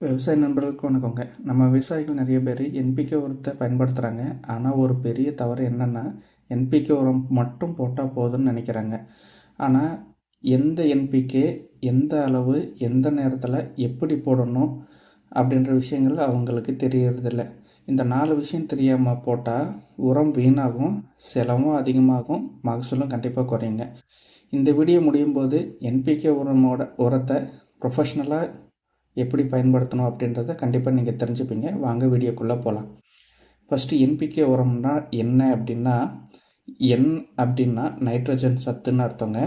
விவசாய நண்பர்களுக்கு வணக்கங்க. நம்ம விவசாயிகள் நிறைய பேர் என்பிகே உரத்தை பயன்படுத்துகிறாங்க. ஆனால் ஒரு பெரிய தவறு என்னென்னா, என்பிகே உரம் மட்டும் போட்டால் போதும்னு நினைக்கிறாங்க. ஆனால் எந்த என்பிகே, எந்த அளவு, எந்த நேரத்தில் எப்படி போடணும் அப்படின்ற விஷயங்கள் அவங்களுக்கு தெரியறதில்ல. இந்த 4 விஷயம் தெரியாமல் போட்டால் உரம் வீணாகும், செலவும் அதிகமாகும், மகசூலும் கண்டிப்பாக குறையுங்க. இந்த வீடியோ முடியும் போது என்பிகே உரத்தை ப்ரொஃபஷ்னலாக எப்படி பயன்படுத்தணும் அப்படின்றத கண்டிப்பாக நீங்கள் தெரிஞ்சுப்பீங்க. வாங்க வீடியோக்குள்ளே போகலாம். ஃபஸ்ட்டு என்பிகே உரம்னா என்ன அப்படின்னா, என் அப்படின்னா நைட்ரஜன் சத்துன்னு அர்த்தங்க.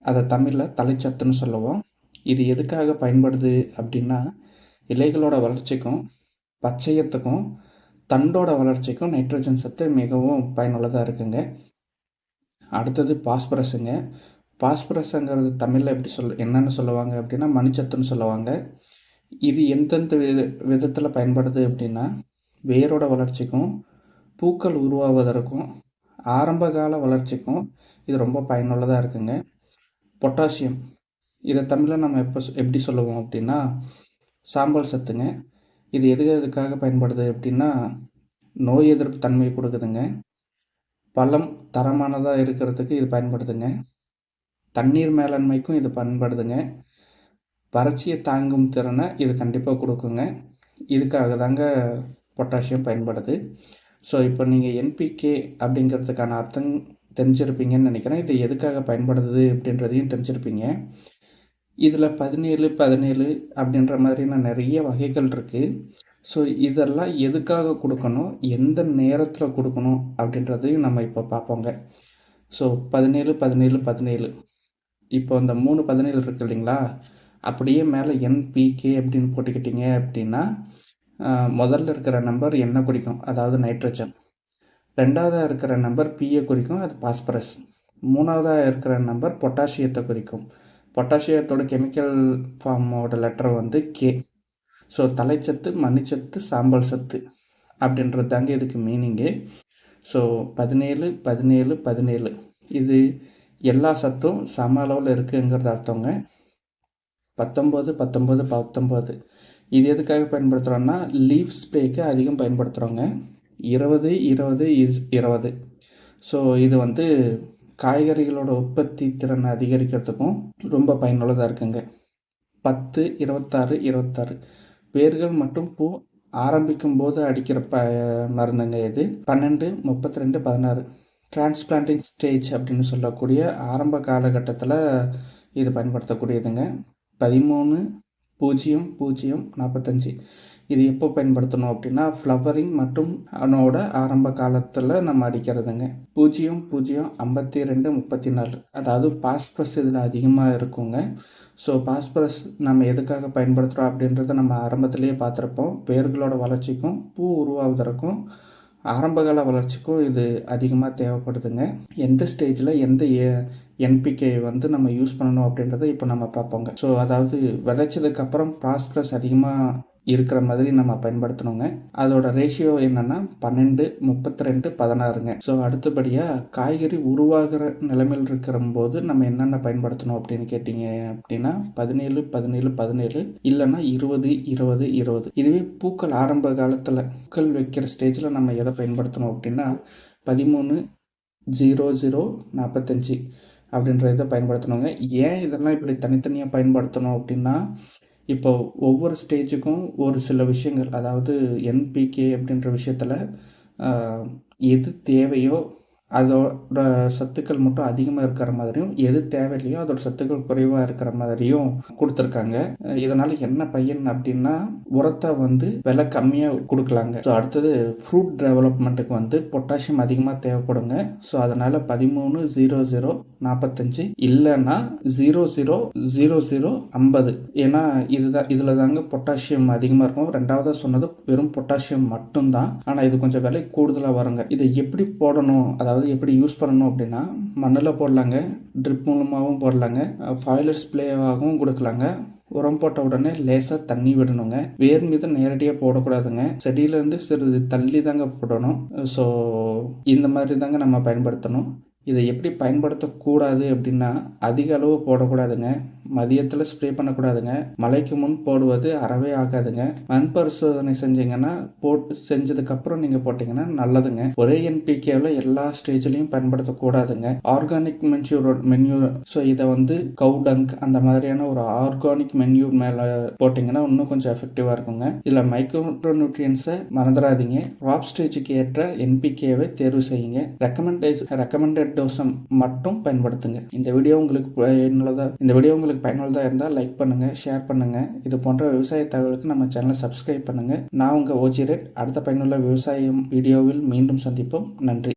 அதை தமிழில் தலைச்சத்துன்னு சொல்லுவோம். இது எதுக்காக பயன்படுது அப்படின்னா, இலைகளோட வளர்ச்சிக்கும் பச்சையத்துக்கும் தண்டோட வளர்ச்சிக்கும் நைட்ரஜன் சத்து மிகவும் பயனுள்ளதாக இருக்குங்க. அடுத்தது பாஸ்பரஸுங்க. பாஸ்பரஸுங்கிறது தமிழில் எப்படி என்னென்னு சொல்லுவாங்க அப்படின்னா மணிச்சத்துன்னு சொல்லுவாங்க. இது எந்தெந்த விதத்தில் பயன்படுது அப்படின்னா, வேரோட வளர்ச்சிக்கும் பூக்கள் உருவாவதற்கும் ஆரம்பகால வளர்ச்சிக்கும் இது ரொம்ப பயனுள்ளதாக இருக்குங்க. பொட்டாசியம், இதை தமிழில் நம்ம எப்படி சொல்லுவோம் அப்படின்னா சாம்பல் சத்துங்க. இது எதுக்காக பயன்படுது அப்படின்னா, நோய் எதிர்ப்பு தன்மை கொடுக்குதுங்க. பழம் தரமானதாக இருக்கிறதுக்கு இது பயன்படுதுங்க. தண்ணீர் மேலாண்மைக்கும் இது பயன்படுதுங்க. வறட்சியை தாங்கும் திறனை இது கண்டிப்பாக கொடுக்குங்க. இதுக்காக தாங்க பொட்டாசியம் பயன்படுது. ஸோ இப்போ நீங்கள் என்பிகே அப்படிங்கிறதுக்கான அர்த்தம் தெரிஞ்சிருப்பீங்கன்னு நினைக்கிறேன். இது எதுக்காக பயன்படுது அப்படின்றதையும் தெரிஞ்சிருப்பீங்க. இதில் 17 அப்படின்ற மாதிரியான நிறைய வகைகள் இருக்குது. ஸோ இதெல்லாம் எதுக்காக கொடுக்கணும், எந்த நேரத்தில் கொடுக்கணும் அப்படின்றதையும் நம்ம இப்போ பார்ப்போங்க. ஸோ 17 இப்போ இந்த 3 17 இருக்குது இல்லைங்களா, அப்படியே மேலே என்பிகே அப்படின்னு போட்டுக்கிட்டிங்க அப்படின்னா, முதல்ல இருக்கிற நம்பர் என்ன குறிக்கும், அதாவது நைட்ரஜன். ரெண்டாவதாக இருக்கிற நம்பர் பிஏ குறிக்கும், அது பாஸ்பரஸ். மூணாவதாக இருக்கிற நம்பர் பொட்டாசியத்தை குறிக்கும். பொட்டாசியத்தோட கெமிக்கல் ஃபார்மோட லெட்டர் வந்து கே. ஸோ தலைச்சத்து, மணிச்சத்து, சாம்பல் சத்து அப்படின்றது தாங்க இதுக்கு மீனிங்கு. ஸோ 17 இது எல்லா சத்தும் சம அளவில் இருக்குங்கிறது அர்த்தங்க. 19 இது எதுக்காக பயன்படுத்துகிறோன்னா, லீவ் ஸ்ப்ரேக்கு அதிகம் பயன்படுத்துகிறோங்க. 20 ஸோ இது வந்து காய்கறிகளோட உற்பத்தி திறனை அதிகரிக்கிறதுக்கும் ரொம்ப பயனுள்ளதாக இருக்குங்க. 10 26 வேர்கள் மற்றும் பூ ஆரம்பிக்கும் போது அடிக்கிற மருந்துங்க இது. 12 32 16 டிரான்ஸ்பிளான்டிங் ஸ்டேஜ் அப்படின்னு சொல்லக்கூடிய ஆரம்ப காலகட்டத்தில் இது பயன்படுத்தக்கூடியதுங்க. 13 00 45 இது எப்போ பயன்படுத்தணும் அப்படின்னா, ஃப்ளவரிங் மற்றும் அதனோட ஆரம்ப காலத்தில் நம்ம அடிக்கிறதுங்க. 00 52 34 அதாவது பாஸ்பரஸ் இதில் அதிகமாக இருக்குங்க. ஸோ பாஸ்பரஸ் நம்ம எதுக்காக பயன்படுத்துகிறோம் அப்படின்றத நம்ம ஆரம்பத்திலேயே பார்த்துருப்போம். வேர்களோட வளர்ச்சிக்கும் பூ உருவாவதற்கும் ஆரம்பகால வளர்ச்சிக்கும் இது அதிகமாக தேவைப்படுதுங்க. எந்த ஸ்டேஜில் எந்த என்பிகே வந்து நம்ம யூஸ் பண்ணணும் அப்படின்றத இப்போ நம்ம பார்ப்போங்க. ஸோ அதாவது விதைச்சதுக்கப்புறம் பாஸ்பரஸ் அதிகமாக இருக்கிற மாதிரி நம்ம பயன்படுத்தணுங்க. அதோட ரேஷியோ என்னென்னா 12 32 16ங்க. ஸோ அடுத்தபடியாக காய்கறி உருவாகிற நிலைமையில் இருக்கிற போது நம்ம என்னென்ன பயன்படுத்தணும் அப்படின்னு கேட்டிங்க அப்படின்னா, 17 இல்லைன்னா 20 இதுவே பூக்கள் ஆரம்ப காலத்தில் பூக்கள் வைக்கிற ஸ்டேஜில் நம்ம எதை பயன்படுத்தணும் அப்படின்னா, 13 00 45 அப்படின்ற இதை பயன்படுத்தணுங்க. ஏன் இதெல்லாம் இப்படி தனித்தனியாக பயன்படுத்தணும் அப்படின்னா, இப்போ ஒவ்வொரு ஸ்டேஜுக்கும் ஒரு சில விஷயங்கள், அதாவது என்பிகே அப்படின்ற விஷயத்தில் எது தேவையோ அதோட சத்துக்கள் மட்டும் அதிகமாக இருக்கிற மாதிரியும், எது தேவையில்லையோ அதோட சத்துக்கள் குறைவாக இருக்கிற மாதிரியும் கொடுத்துருக்காங்க. இதனால் என்ன பயன் அப்படின்னா, உரத்தை வந்து விலை கம்மியாக கொடுக்கலாங்க. ஸோ அடுத்தது ஃப்ரூட் டெவலப்மெண்ட்டுக்கு வந்து பொட்டாசியம் அதிகமாக தேவைப்படுங்க. ஸோ அதனால் 13 00 45 இல்லைன்னா 00 00 50 ஏன்னா இதில் தாங்க பொட்டாசியம் அதிகமாக இருக்கும். ரெண்டாவதாக சொன்னது வெறும் பொட்டாசியம் மட்டும்தான். ஆனால் இது கொஞ்சம் விலை கூடுதலாக வருங்க. இதை எப்படி போடணும், அதாவது எப்படி யூஸ் பண்ணணும் அப்படின்னா, மண்ணில் போடலாங்க, ட்ரிப் மூலமாகவும் போடலாங்க, ஃபாயிலர் ஸ்ப்ரேவாகவும் கொடுக்கலாங்க. உரம் போட்ட உடனே லேசாக தண்ணி விடணுங்க. வேர் மீது நேரடியாக போடக்கூடாதுங்க. செடியிலேருந்து சிறிது தள்ளி தாங்க போடணும். ஸோ இந்த மாதிரி தாங்க நம்ம பயன்படுத்தணும். இதை எப்படி பயன்படுத்தக்கூடாது அப்படின்னா, அதிக அளவு போடக்கூடாதுங்க. மதியத்தில் ஸ்ப்ரே பண்ணக்கூடாதுங்க. மழைக்கு முன் போடுவது அறவே ஆகாதுங்க. மண் பரிசோதனை செஞ்சீங்கன்னா செஞ்சதுக்கப்புறம் நீங்கள் போட்டிங்கன்னா நல்லதுங்க. ஒரே என்பிகேவில் எல்லா ஸ்டேஜ்லையும் பயன்படுத்தக்கூடாதுங்க. ஆர்கானிக் மென்யூர் ஸோ இதை கவு டங்க் அந்த மாதிரியான ஒரு ஆர்கானிக் மென்யூர் மேலே போட்டிங்கன்னா இன்னும் கொஞ்சம் எஃபெக்டிவாக இருக்குங்க. இதில் மைக்ரோ நியூட்ரியன்ஸை மறந்துடாதீங்க. கிராப் ஸ்டேஜுக்கு ஏற்ற என்பிகேவை தேர்வு செய்யுங்க. ரெக்கமெண்டட் டோஸை மட்டும் பயன்படுத்துங்க. இந்த வீடியோ உங்களுக்கு பயனுள்ளதாக இருந்தால் லைக் பண்ணுங்க, ஷேர் பண்ணுங்க. இது போன்ற விவசாய தகவலுக்கு நம்ம சேனலை சப்ஸ்கிரைப் பண்ணுங்க. நான் உங்கள் ஓஜி ரெட். அடுத்த பயனுள்ள விவசாயம் வீடியோவில் மீண்டும் சந்திப்போம். நன்றி.